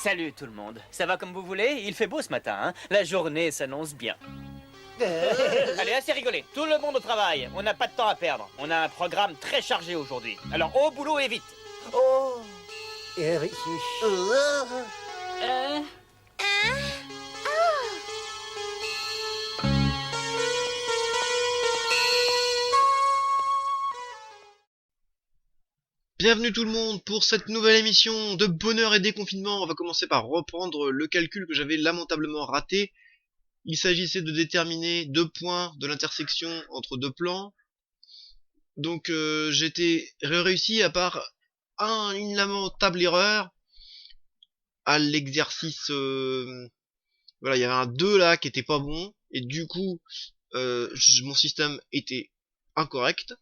Salut tout le monde. Ça va comme vous voulez? Il fait beau ce matin, hein? La journée s'annonce bien. Allez, assez rigolé. Tout le monde au travail. On n'a pas de temps à perdre. On a un programme très chargé aujourd'hui. Alors au boulot et vite. Oh. Bienvenue tout le monde pour cette nouvelle émission de bonheur et déconfinement. On va commencer par reprendre le calcul que j'avais lamentablement raté. Il s'agissait de déterminer 2 points de l'intersection entre 2 plans. Donc j'étais réussi à part une lamentable erreur à l'exercice. Voilà, il y avait un 2 là qui était pas bon et du coup mon système était incorrect.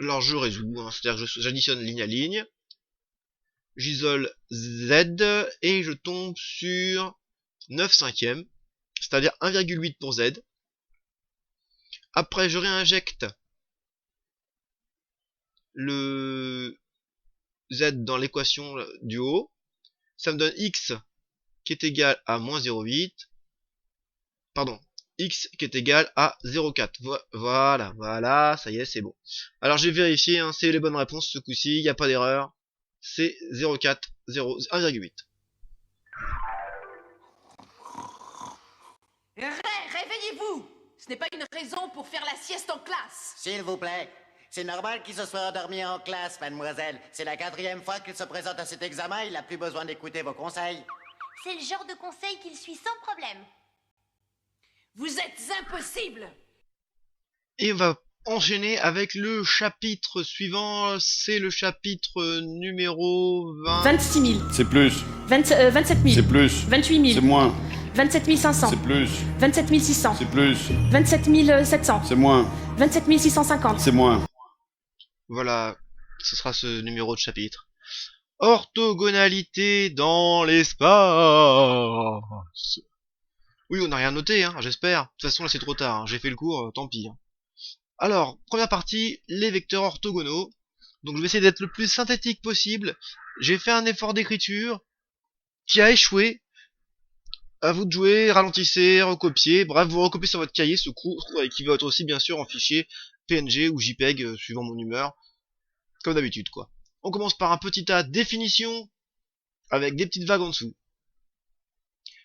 Alors je résous, hein, c'est-à-dire que j'additionne ligne à ligne, j'isole Z et je tombe sur 9 cinquièmes, c'est-à-dire 1,8 pour Z. Après je réinjecte le Z dans l'équation du haut, ça me donne X qui est égal à moins 0,8, pardon, X qui est égal à 0,4. Voilà, ça y est, c'est bon. Alors j'ai vérifié, hein, c'est les bonnes réponses ce coup-ci, il n'y a pas d'erreur. C'est 0,4, 1,8. Réveillez-vous! Ce n'est pas une raison pour faire la sieste en classe. S'il vous plaît, c'est normal qu'il se soit endormi en classe, mademoiselle. C'est la 4e fois qu'il se présente à cet examen, il n'a plus besoin d'écouter vos conseils. C'est le genre de conseil qu'il suit sans problème. Vous êtes impossible! Et on va enchaîner avec le chapitre suivant, c'est le chapitre numéro 20. 26 000. C'est plus. 27 000. C'est plus. 28 000. C'est moins. 27 500. C'est plus. 27 600. C'est plus. 27 700. C'est moins. 27 650. C'est moins. Voilà, ce sera ce numéro de chapitre. Orthogonalité dans l'espace. Oui, on n'a rien noté, hein, j'espère. De toute façon, là, c'est trop tard. Hein. J'ai fait le cours, tant pis. Hein. Alors, première partie, les vecteurs orthogonaux. Donc, je vais essayer d'être le plus synthétique possible. J'ai fait un effort d'écriture qui a échoué. À vous de jouer, ralentissez, recopiez. Bref, vous recopiez sur votre cahier ce cours, qui va être aussi, bien sûr, en fichier PNG ou JPEG, suivant mon humeur. Comme d'habitude, quoi. On commence par un petit A définition, avec des petites vagues en dessous.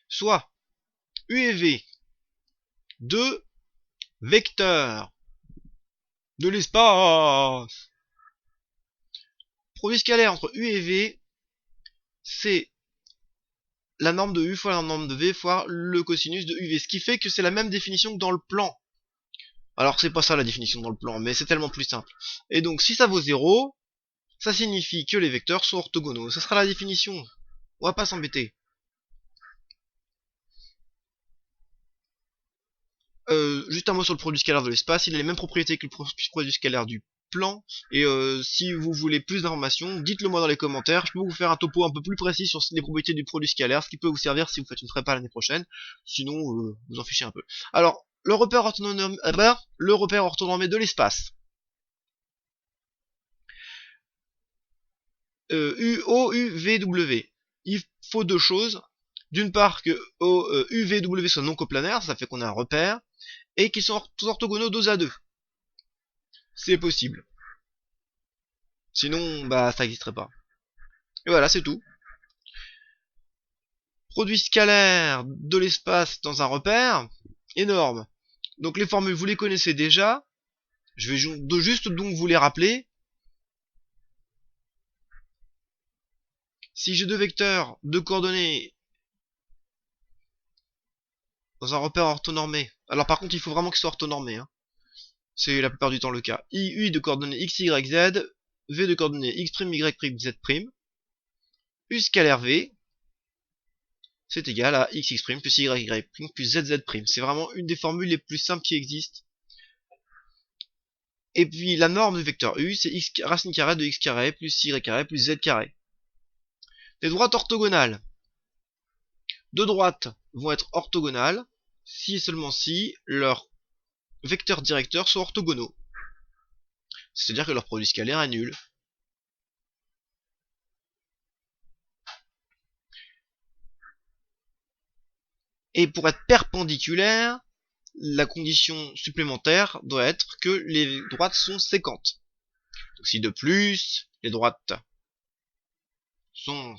Soit U et V, 2 vecteurs de l'espace. Produit scalaire entre U et V, c'est la norme de U fois la norme de V fois le cosinus de UV. Ce qui fait que c'est la même définition que dans le plan. Alors c'est pas ça la définition dans le plan, mais c'est tellement plus simple. Et donc si ça vaut 0, ça signifie que les vecteurs sont orthogonaux. Ça sera la définition. On va pas s'embêter. Juste un mot sur le produit scalaire de l'espace, il a les mêmes propriétés que le produit scalaire du plan, et si vous voulez plus d'informations, dites-le moi dans les commentaires, je peux vous faire un topo un peu plus précis sur les propriétés du produit scalaire, ce qui peut vous servir si vous faites une prépa l'année prochaine, sinon vous en fichez un peu. Alors, le repère orthonormé de l'espace. OUVW. Il faut 2 choses. D'une part que UVW soit non coplanaire, ça fait qu'on a un repère, et qu'ils sont tous orthogonaux 2 à 2. C'est possible. Sinon, bah, ça n'existerait pas. Et voilà, c'est tout. Produit scalaire de l'espace dans un repère, énorme. Donc les formules, vous les connaissez déjà. Je vais juste donc vous les rappeler. Si j'ai 2 vecteurs, 2 coordonnées dans un repère orthonormé. Alors par contre, il faut vraiment qu'ils soient orthonormés. Hein. C'est la plupart du temps le cas. UI de coordonnées x, y, z, v de coordonnées x', y', z'. U scalaire v, c'est égal à x plus y plus zz'. C'est vraiment une des formules les plus simples qui existent. Et puis la norme du vecteur u, c'est x racine carrée de x carré plus y carré plus z carré. Les droites orthogonales. 2 droites vont être orthogonales si et seulement si leurs vecteurs directeurs sont orthogonaux. C'est-à-dire que leur produit scalaire est nul. Et pour être perpendiculaire, la condition supplémentaire doit être que les droites sont séquentes. Donc si de plus, les droites sont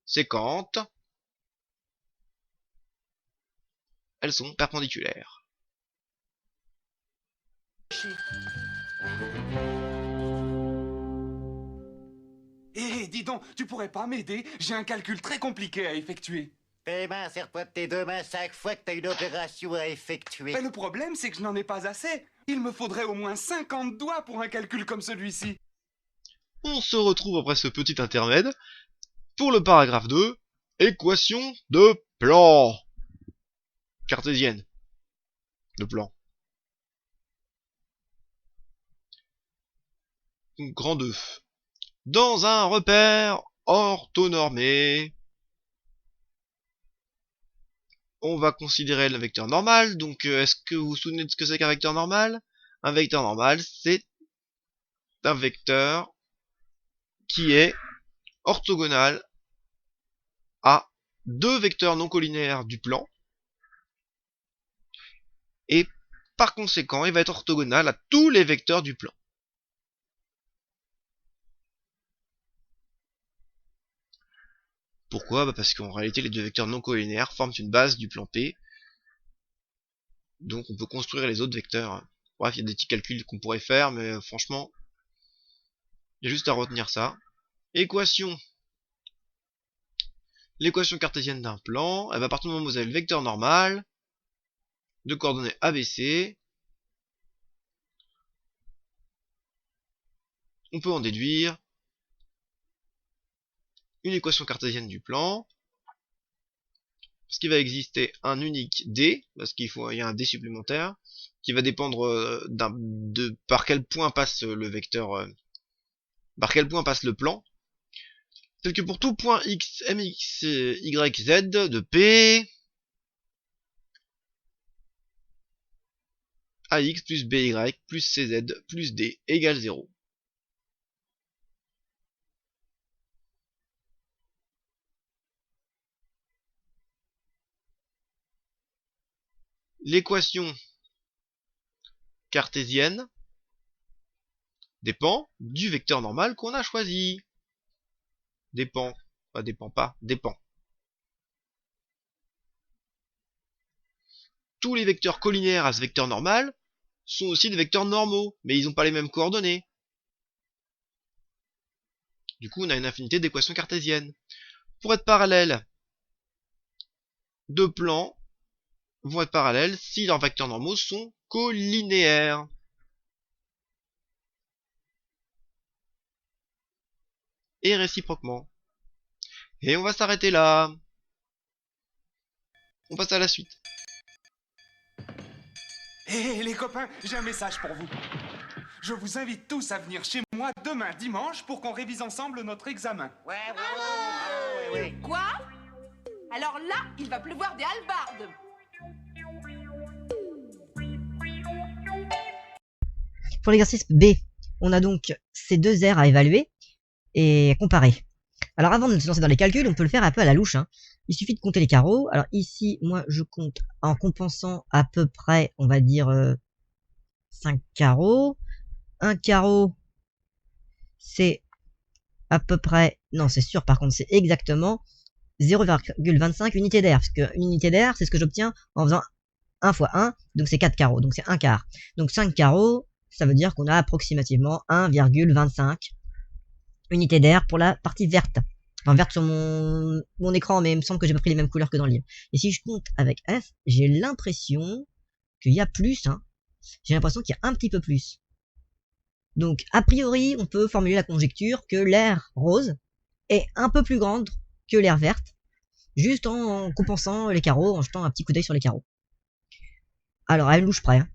séquentes, elles sont perpendiculaires. Hé, dis donc, tu pourrais pas m'aider? J'ai un calcul très compliqué à effectuer. Tes mains, serre-toi de tes deux mains chaque fois que t'as une opération à effectuer. Mais le problème, c'est que je n'en ai pas assez. Il me faudrait au moins 50 doigts pour un calcul comme celui-ci. On se retrouve après ce petit intermède pour le paragraphe 2, équation de plan. Cartésienne de plan. Grand 2. Dans un repère orthonormé, on va considérer le vecteur normal. Donc, est-ce que vous vous souvenez de ce que c'est qu'un vecteur normal? Un vecteur normal, c'est un vecteur qui est orthogonal à deux vecteurs non collinaires du plan. Et par conséquent, il va être orthogonal à tous les vecteurs du plan. Pourquoi? Parce qu'en réalité, les deux vecteurs non collinaires forment une base du plan P. Donc on peut construire les autres vecteurs. Bref, il y a des petits calculs qu'on pourrait faire, mais franchement, il y a juste à retenir ça. Équation. L'équation cartésienne d'un plan, à partir du moment où vous avez le vecteur normal, de coordonnées ABC, on peut en déduire une équation cartésienne du plan, parce qu'il va exister un unique D, parce qu'il y a un D supplémentaire, qui va dépendre par quel point passe le vecteur, par quel point passe le plan, tel que pour tout point x, mx, y, z de P, ax plus by plus cz plus d égale 0. L'équation cartésienne dépend du vecteur normal qu'on a choisi. Dépend pas. Tous les vecteurs collinaires à ce vecteur normal sont aussi des vecteurs normaux, mais ils n'ont pas les mêmes coordonnées. Du coup, on a une infinité d'équations cartésiennes. Pour être parallèles, deux plans vont être parallèles si leurs vecteurs normaux sont collinéaires. Et réciproquement. Et on va s'arrêter là. On passe à la suite. Hé, les copains, j'ai un message pour vous. Je vous invite tous à venir chez moi demain dimanche pour qu'on révise ensemble notre examen. Ouais. Quoi? Alors là, il va pleuvoir des hallebardes. Pour l'exercice B, on a donc ces deux aires à évaluer et comparer. Alors avant de se lancer dans les calculs, on peut le faire un peu à la louche, hein. Il suffit de compter les carreaux. Alors ici, moi je compte en compensant à peu près, on va dire 5 carreaux. Un carreau, c'est à peu près, non c'est sûr par contre, c'est exactement 0,25 unités d'air. Parce qu'une unité d'air, c'est ce que j'obtiens en faisant 1 fois 1, donc c'est 4 carreaux, donc c'est 1 quart. Donc 5 carreaux, ça veut dire qu'on a approximativement 1,25 unités d'air pour la partie verte. Enfin, verte sur mon écran, mais il me semble que j'ai pas pris les mêmes couleurs que dans le livre. Et si je compte avec F, j'ai l'impression qu'il y a plus, hein. J'ai l'impression qu'il y a un petit peu plus. Donc, a priori, on peut formuler la conjecture que l'aire rose est un peu plus grande que l'aire verte, juste en compensant les carreaux, en jetant un petit coup d'œil sur les carreaux. Alors, à une louche près, hein.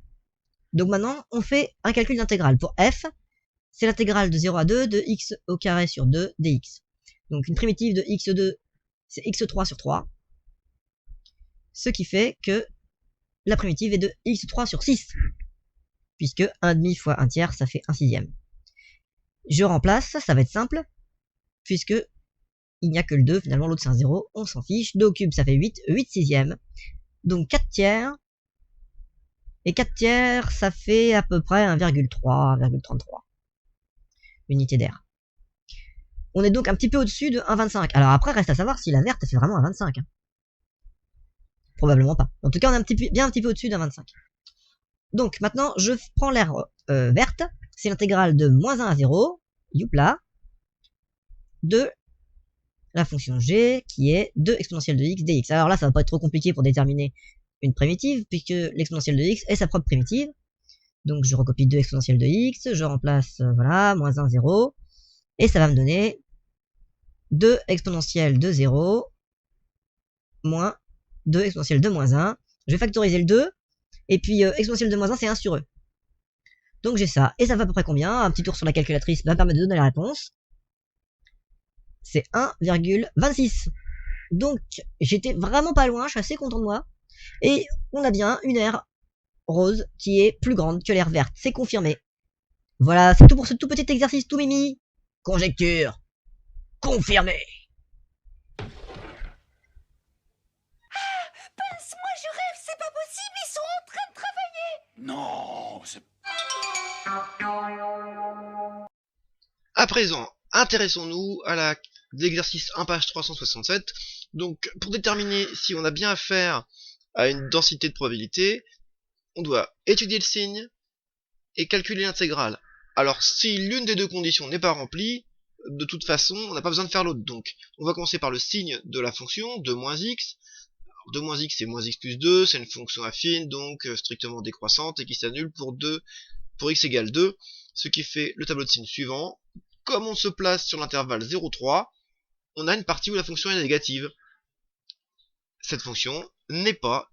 Donc maintenant, on fait un calcul d'intégrale. Pour F, c'est l'intégrale de 0 à 2 de x au carré sur 2 dx. Donc une primitive de x2, c'est x3 sur 3. Ce qui fait que la primitive est de x3 sur 6. Puisque 1,5 fois 1 tiers, ça fait 1 sixième. Je remplace, ça va être simple. Puisque il n'y a que le 2, finalement l'autre c'est un 0, on s'en fiche. 2 au cube, ça fait 8, 8 sixièmes. Donc 4 tiers. Et 4 tiers, ça fait à peu près 1,3, 1,33 unités d'air. On est donc un petit peu au-dessus de 1,25. Alors après, reste à savoir si la verte, elle fait vraiment 1,25. Hein. Probablement pas. En tout cas, on est bien un petit peu au-dessus d'1,25. Donc maintenant, je prends l'air verte. C'est l'intégrale de moins 1 à 0, youpla, de la fonction g, qui est 2 exponentielle de x dx. Alors là, ça va pas être trop compliqué pour déterminer une primitive, puisque l'exponentielle de x est sa propre primitive. Donc je recopie 2 exponentielle de x, je remplace, voilà, moins 1, 0, et ça va me donner 2 exponentielle de 0, moins 2 exponentielle de moins 1. Je vais factoriser le 2, et puis exponentielle de moins 1, c'est 1 sur e. Donc j'ai ça, et ça fait à peu près combien? Un petit tour sur la calculatrice va me permettre de donner la réponse. C'est 1,26. Donc j'étais vraiment pas loin, je suis assez content de moi. Et on a bien une aire rose qui est plus grande que l'aire verte, c'est confirmé. Voilà, c'est tout pour ce tout petit exercice tout mimi. Conjecture confirmée. Pince-moi, je rêve, c'est pas possible, ils sont en train de travailler. Non, c'est... À présent, intéressons-nous à l'exercice 1 page 367. Donc, pour déterminer si on a bien affaire à une densité de probabilité, on doit étudier le signe et calculer l'intégrale. Alors, si l'une des deux conditions n'est pas remplie, de toute façon, on n'a pas besoin de faire l'autre. Donc, on va commencer par le signe de la fonction, 2 moins x. Alors, 2 moins x, c'est moins x plus 2, c'est une fonction affine, donc strictement décroissante, et qui s'annule pour x égale 2, ce qui fait le tableau de signes suivant. Comme on se place sur l'intervalle 0,3, on a une partie où la fonction est négative. Cette fonction n'est pas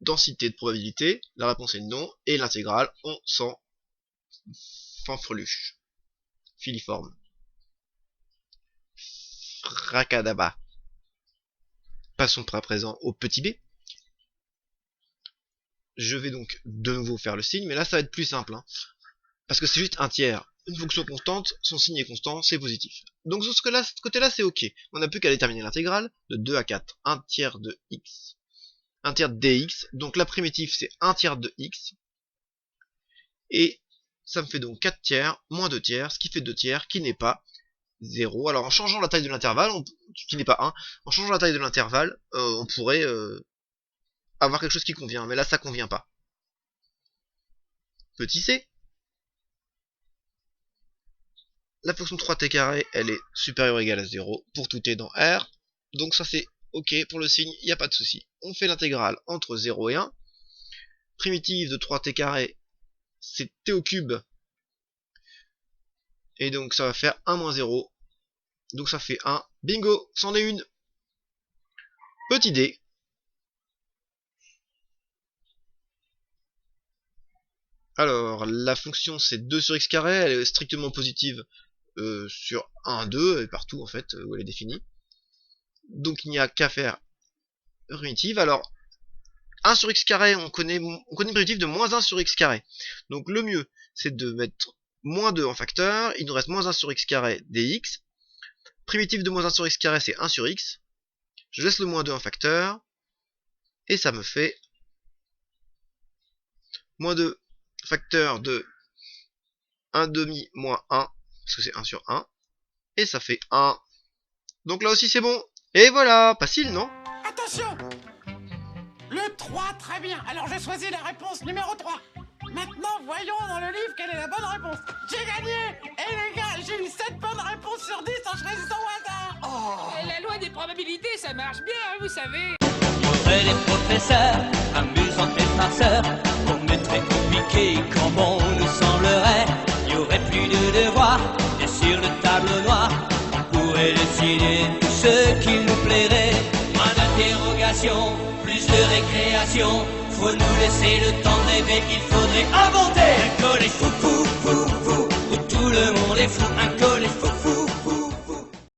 densité de probabilité, la réponse est non, et l'intégrale, on s'en fanfreluche. Filiforme. Fracadaba. Passons à présent au petit b. Je vais donc de nouveau faire le signe, mais là ça va être plus simple, hein, parce que c'est juste un tiers. Une fonction constante, son signe est constant, c'est positif. Donc sur ce côté-là, c'est ok. On n'a plus qu'à déterminer l'intégrale de 2 à 4. 1 tiers de x. 1 tiers dx. Donc la primitive, c'est 1 tiers de x. Et ça me fait donc 4 tiers moins 2 tiers, ce qui fait 2 tiers, qui n'est pas 0. Alors en changeant la taille de l'intervalle, qui n'est pas 1, en changeant la taille de l'intervalle, on pourrait avoir quelque chose qui convient. Mais là, ça convient pas. Petit c. La fonction 3t carré, elle est supérieure ou égale à 0 pour tout t dans R. Donc ça c'est ok pour le signe, il n'y a pas de souci. On fait l'intégrale entre 0 et 1. Primitive de 3t carré, c'est t au cube. Et donc ça va faire 1 moins 0. Donc ça fait 1. Bingo, c'en est une. Petit d. Alors, la fonction c'est 2 sur x carré, elle est strictement positive sur 1, 2, et partout en fait, où elle est définie. Donc il n'y a qu'à faire primitive. Alors, 1 sur x carré, on connaît une primitive de moins 1 sur x carré. Donc le mieux, c'est de mettre moins 2 en facteur, il nous reste moins 1 sur x carré dx. Primitive de moins 1 sur x carré, c'est 1 sur x. Je laisse le moins 2 en facteur, et ça me fait moins 2 facteur de 1 demi moins 1, parce que c'est 1 sur 1, et ça fait 1. Donc là aussi c'est bon. Et voilà, facile, non? Attention! Le 3, très bien. Alors je choisis la réponse numéro 3. Maintenant, voyons dans le livre quelle est la bonne réponse. J'ai gagné! Et les gars, j'ai eu 7 bonnes réponses sur 10 en choisissant au hasard. Oh. La loi des probabilités, ça marche bien, hein, vous savez. Il y aurait des professeurs, amusants et farceurs, qu'on mettrait compliqué quand bon nous semblerait. Il y aurait plus de devoirs, et sur le tableau noir, on pourrait décider tout ce qu'il nous plairait. Moins d'interrogations, plus de récréation, faut nous laisser le temps de rêver qu'il faudrait inventer. Un collège fou, fou, fou, fou, où tout le monde est fou, un collège fou.